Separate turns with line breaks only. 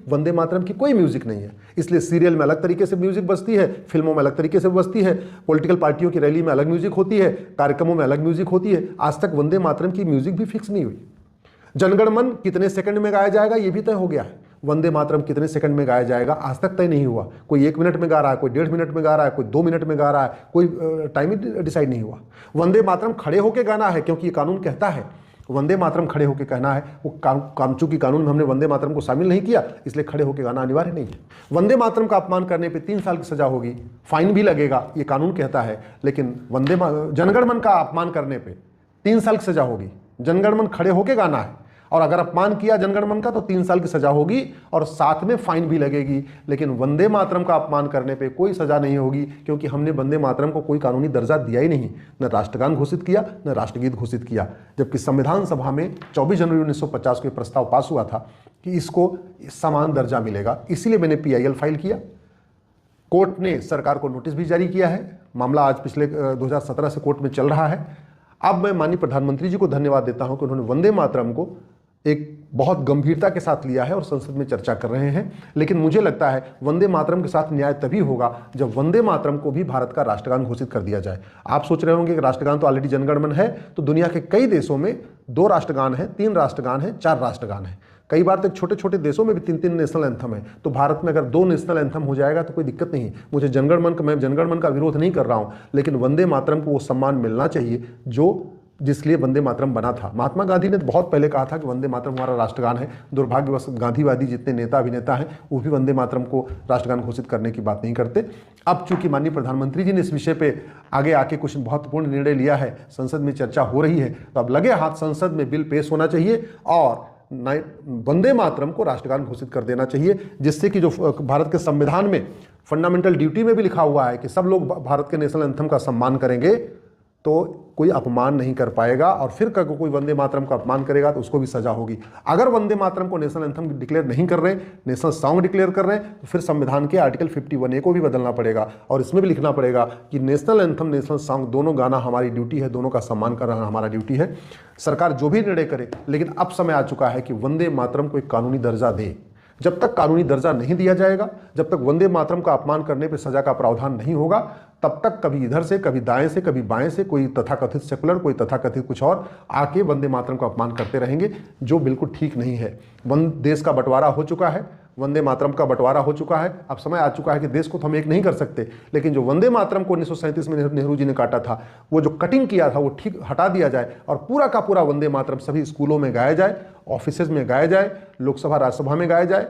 वंदे मातरम की कोई म्यूजिक नहीं है। इसलिए सीरियल में अलग तरीके से म्यूजिक बजती है, फिल्मों में अलग तरीके से बजती है, पॉलिटिकल पार्टियों की रैली में अलग म्यूजिक होती है, कार्यक्रमों में अलग म्यूजिक होती है। आज तक वंदे मातरम की म्यूजिक भी फिक्स नहीं हुई। जनगण मन कितने सेकंड में गाया जाएगा ये भी तय हो गया है। वंदे मातरम कितने सेकंड में गाया जाएगा आज तक तय नहीं हुआ। कोई 1 मिनट में गा रहा है, कोई 1.5 मिनट में गा रहा है, कोई 2 मिनट में गा रहा है, कोई टाइम ही डिसाइड नहीं हुआ। वंदे मातरम खड़े होकर गाना है, क्योंकि ये कानून कहता है वंदे मातरम खड़े होकर कहना है। वो चूंकि कानून में हमने वंदे मातरम को शामिल नहीं किया, इसलिए खड़े होकर गाना अनिवार्य नहीं है। वंदे मातरम का अपमान करने पे 3 साल की सजा होगी, फाइन भी लगेगा, ये कानून कहता है। लेकिन जनगण मन का अपमान करने पे 3 साल की सजा होगी। जनगण मन खड़े होकर गाना है, और अगर अपमान किया जनगण मन का तो 3 साल की सजा होगी और साथ में फाइन भी लगेगी। लेकिन वंदे मातरम का अपमान करने पे कोई सजा नहीं होगी, क्योंकि हमने वंदे मातरम को कोई कानूनी दर्जा दिया ही नहीं, न राष्ट्रगान घोषित किया, न राष्ट्रगीत घोषित किया। जबकि संविधान सभा में 24 जनवरी 1950 को प्रस्ताव पास हुआ था कि इसको समान दर्जा मिलेगा। इसीलिए मैंने PIL फाइल किया। कोर्ट ने सरकार को नोटिस भी जारी किया है। मामला आज पिछले 2017 से कोर्ट में चल रहा है। अब मैं माननीय प्रधानमंत्री जी को धन्यवाद देता हूं कि उन्होंने वंदे मातरम को एक बहुत गंभीरता के साथ लिया है और संसद में चर्चा कर रहे हैं। लेकिन मुझे लगता है वंदे मातरम के साथ न्याय तभी होगा जब वंदे मातरम को भी भारत का राष्ट्रगान घोषित कर दिया जाए। आप सोच रहे होंगे कि राष्ट्रगान तो ऑलरेडी जनगण मन है, तो दुनिया के कई देशों में 2 राष्ट्रगान है, 3 राष्ट्रगान है, 4 राष्ट्रगान है। कई बार तो छोटे छोटे देशों में भी 3-3 नेशनल एंथम है। तो भारत में अगर 2 नेशनल एंथम हो जाएगा तो कोई दिक्कत नहीं। मैं जनगण मन का विरोध नहीं कर रहा हूं, लेकिन वंदे मातरम को वो सम्मान मिलना चाहिए जो जिसलिए वंदे मातरम बना था। महात्मा गांधी ने बहुत पहले कहा था कि वंदे मातरम हमारा राष्ट्रगान है। दुर्भाग्यवश गांधीवादी जितने नेता अभिनेता हैं वो भी वंदे मातरम को राष्ट्रगान घोषित करने की बात नहीं करते। अब चूंकि माननीय प्रधानमंत्री जी ने इस विषय पे आगे आके कुछ महत्वपूर्ण निर्णय लिया है, संसद में चर्चा हो रही है, तो अब लगे हाथ संसद में बिल पेश होना चाहिए और वंदे मातरम को राष्ट्रगान घोषित कर देना चाहिए, जिससे कि जो भारत के संविधान में फंडामेंटल ड्यूटी में भी लिखा हुआ है कि सब लोग भारत के नेशनल एंथम का सम्मान करेंगे, तो कोई अपमान नहीं कर पाएगा। और फिर कोई वंदे मातरम का अपमान करेगा तो उसको भी सजा होगी। अगर वंदे मातरम को नेशनल एंथम डिक्लेयर नहीं कर रहे, नेशनल सॉन्ग डिक्लेयर कर रहे हैं, तो फिर संविधान के आर्टिकल 51A को भी बदलना पड़ेगा और इसमें भी लिखना पड़ेगा कि नेशनल एंथम, नेशनल सॉन्ग दोनों गाना हमारी ड्यूटी है, दोनों का सम्मान करना हमारा ड्यूटी है। सरकार जो भी निर्णय करे, लेकिन अब समय आ चुका है कि वंदे मातरम को एक कानूनी दर्जा दे। जब तक कानूनी दर्जा नहीं दिया जाएगा, जब तक वंदे मातरम का अपमान करने पर सजा का प्रावधान नहीं होगा, तब तक कभी इधर से, कभी दाएं से, कभी बाएं से कोई तथाकथित सेकुलर, कोई तथाकथित कुछ और आके वंदे मातरम का अपमान करते रहेंगे, जो बिल्कुल ठीक नहीं है। देश का बंटवारा हो चुका है, वंदे मातरम का बंटवारा हो चुका है। अब समय आ चुका है कि देश को तो हम एक नहीं कर सकते, लेकिन जो वंदे मातरम को 1937 में नेहरू जी ने काटा था, वो जो कटिंग किया था वो ठीक हटा दिया जाए और पूरा का पूरा वंदे मातरम सभी स्कूलों में गाया जाए, ऑफिसेज में गाया जाए, लोकसभा राज्यसभा में गाया जाए।